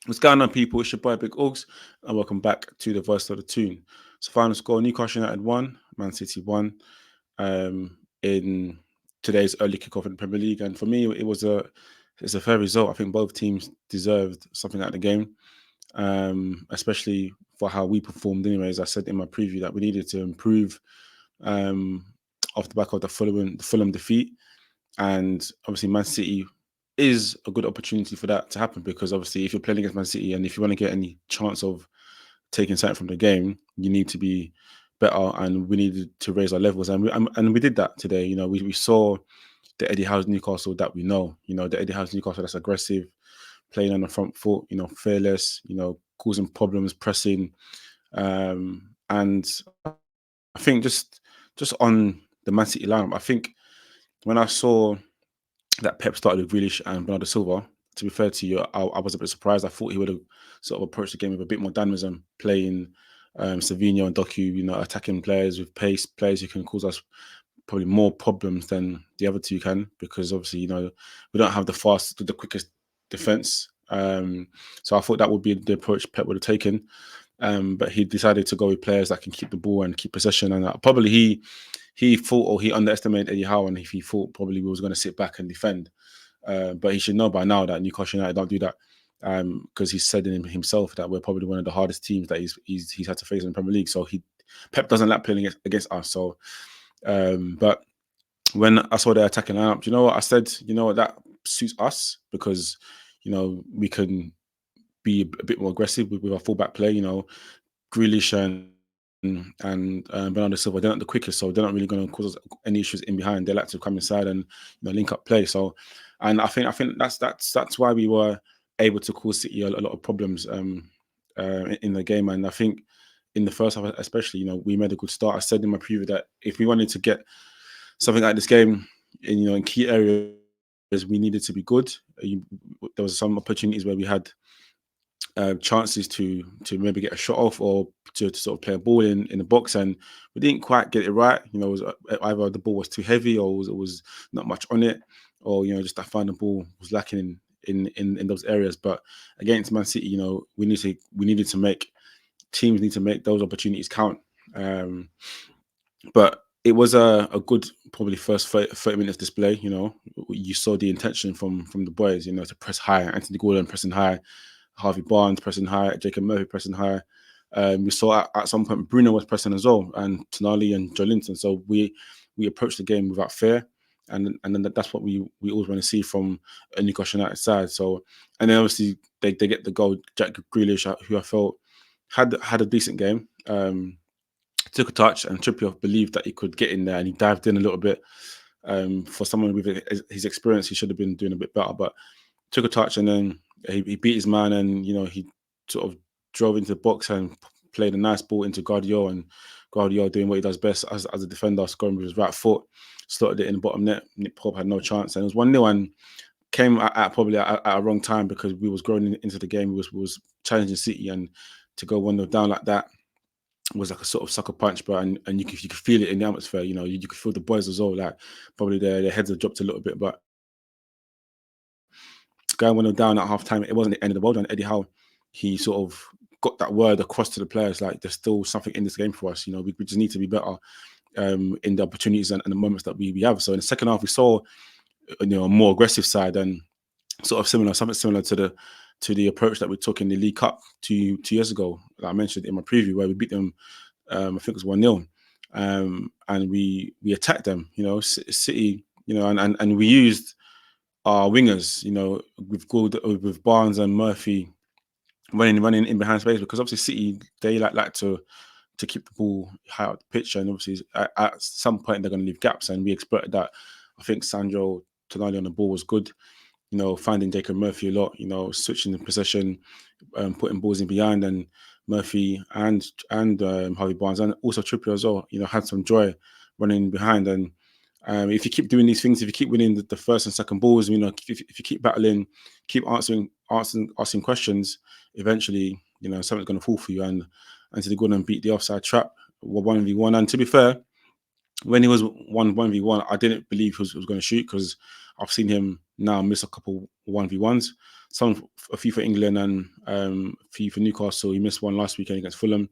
What's going on, people? It's your boy Big Augs, and welcome back to the Voice of the Tune. So, final score: Newcastle United 1, Man City 1. In today's early kickoff in the Premier League, and for me, it's a fair result. I think both teams deserved something out of the game, especially for how we performed. Anyways, I said in my preview that we needed to improve um, off the back of the Fulham defeat. And obviously, Man City is a good opportunity for that to happen because obviously, if you're playing against Man City and if you want to get any chance of taking something from the game, you need to be better, and we needed to raise our levels, and we did that today. We saw the Eddie Howe's Newcastle that we know. The Eddie Howe's Newcastle that's aggressive, playing on the front foot. Fearless. Causing problems, pressing, and I think just on the Man City lineup, I think when I saw that Pep started with Grealish and Bernardo Silva. To be fair to you, I was a bit surprised. I thought he would have sort of approached the game with a bit more dynamism, playing Savinho and Doku, attacking players with pace, players who can cause us probably more problems than the other two can, because obviously, we don't have the quickest defense. So I thought that would be the approach Pep would have taken. But he decided to go with players that can keep the ball and keep possession. And probably he thought, or he underestimated Eddie Howe, and he thought probably we was going to sit back and defend. But he should know by now that Newcastle United don't do that, because he said in himself that we're probably one of the hardest teams that he's had to face in the Premier League. So Pep doesn't like playing against us. So, but when I saw the attacking lineup, you know what I said? You know what, that suits us because we can be a bit more aggressive with our fullback play. Grealish and Bernardo Silva, they're not the quickest, so they're not really going to cause us any issues in behind. They like to come inside and link up play. So, and I think that's why we were able to cause City a lot of problems in the game. And I think in the first half, especially, we made a good start. I said in my preview that if we wanted to get something like this game in key areas, we needed to be good. There was some opportunities where we had chances to maybe get a shot off or to sort of play a ball in the box, and we didn't quite get it right. It was either the ball was too heavy or it was not much on it, or just I found the ball was lacking in those areas. But against Man City, teams need to make those opportunities count. But it was a good probably first 30 minutes display. You saw the intention from the boys, to press high. Anthony Gordon pressing high, Harvey Barnes pressing high, Jacob Murphy pressing high. We saw at some point Bruno was pressing as well, and Tonali and Joelinton. So we approached the game without fear, and then that's what we always want to see from a Newcastle United side. So, and then obviously they get the goal. Jack Grealish, who I felt had a decent game. Took a touch, and Trippier believed that he could get in there, and he dived in a little bit. For someone with his experience, he should have been doing a bit better, but took a touch, and then he beat his man, and he sort of drove into the box and played a nice ball into Guardiola, and Guardiola doing what he does best as a defender, scoring with his right foot, slotted it in the bottom net. Nick Pope had no chance, and it was 1-0, and came probably at a wrong time because we was growing into the game. We was challenging City, and to go 1-0 down like that was like a sort of sucker punch, but and you could feel it in the atmosphere. You could feel the boys as well. Like probably their heads have dropped a little bit, but going 1-0 down at half time, it wasn't the end of the world. And Eddie Howe, he sort of got that word across to the players, like there's still something in this game for us. We just need to be better in the opportunities and the moments that we have. So in the second half, we saw a more aggressive side, and sort of something similar to the approach that we took in the League Cup two years ago, that I mentioned in my preview, where we beat them. I think it was 1-0, and we attacked them. City. And we used our wingers. With Barnes and Murphy running in behind space, because obviously City, they like to keep the ball high up the pitch, and obviously at some point they're going to leave gaps, and we exploited that. I think Sandro Tonali on the ball was good. Finding Jacob Murphy a lot, switching the possession, putting balls in behind, and Murphy and Harvey Barnes, and also Trippier as well, had some joy running behind. And if you keep doing these things, if you keep winning the first and second balls, if you keep battling, keep asking questions, eventually, something's going to fall for you. And Anthony Gordon beat the offside trap, 1v1. And to be fair, when he was 1v1, I didn't believe he was going to shoot, because I've seen him now miss a couple 1v1s, a few for England and a few for Newcastle. He missed one last weekend against Fulham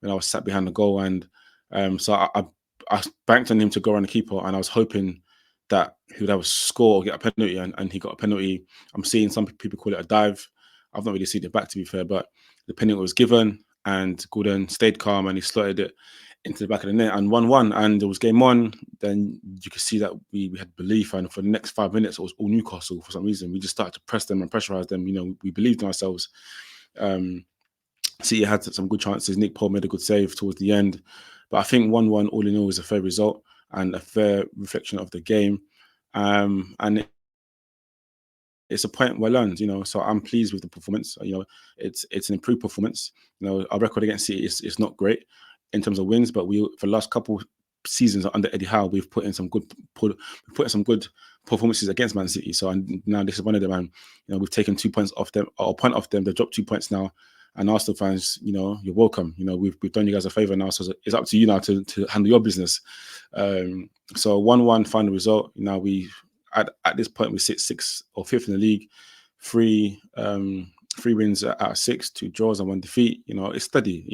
when I was sat behind the goal, and so I banked on him to go around the keeper, and I was hoping that he would have a score or get a penalty, and he got a penalty. I'm seeing some people call it a dive. I've not really seen it back, to be fair, but the penalty was given, and Gordon stayed calm and he slotted it into the back of the net and 1-1, and it was game on. Then you could see that we had belief, and for the next 5 minutes it was all Newcastle. For some reason we just started to press them and pressurize them. We believed in ourselves. City had some good chances. Nick Pope made a good save towards the end, but I think 1-1 all in all is a fair result and a fair reflection of the game. And it's a point well earned, so I'm pleased with the performance. It's an improved performance. Our record against City is not great in terms of wins, but for the last couple seasons under Eddie Howe, we've put in some good performances against Man City. So now this is one of them, and we've taken 2 points off them, or a point off them. They've dropped 2 points now. And Arsenal fans, you're welcome. We've done you guys a favour now, so it's up to you now to handle your business. So 1-1 final result. Now at this point we sit 6th or 5th in the league, three wins out of 6, 2 draws and 1 defeat. It's steady.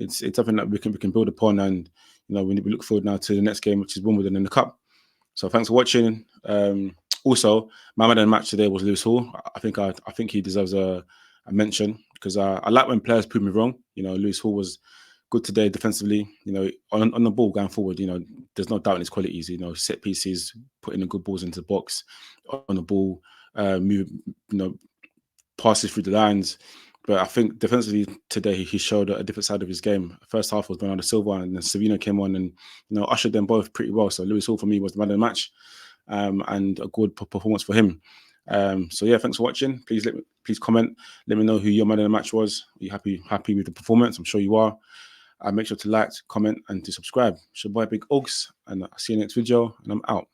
It's something that we can build upon, and we look forward now to the next game, which is Wimbledon in the Cup. So thanks for watching. Also, my man of the match today was Lewis Hall. I think he deserves a mention, because I like when players prove me wrong. Lewis Hall was good today defensively. On the ball going forward. There's no doubt in his qualities. Set pieces, putting the good balls into the box, on the ball, move, passes through the lines. But I think defensively today he showed a different side of his game. First half was Bernardo Silva, and then Savino came on and ushered them both pretty well. So Lewis Hall for me was the man of the match, and a good performance for him. So yeah, thanks for watching. Please comment. Let me know who your man of the match was. Are you happy with the performance? I'm sure you are. Make sure to like, comment, and to subscribe. It's your boy Big Oaks, and I'll see you next video. And I'm out.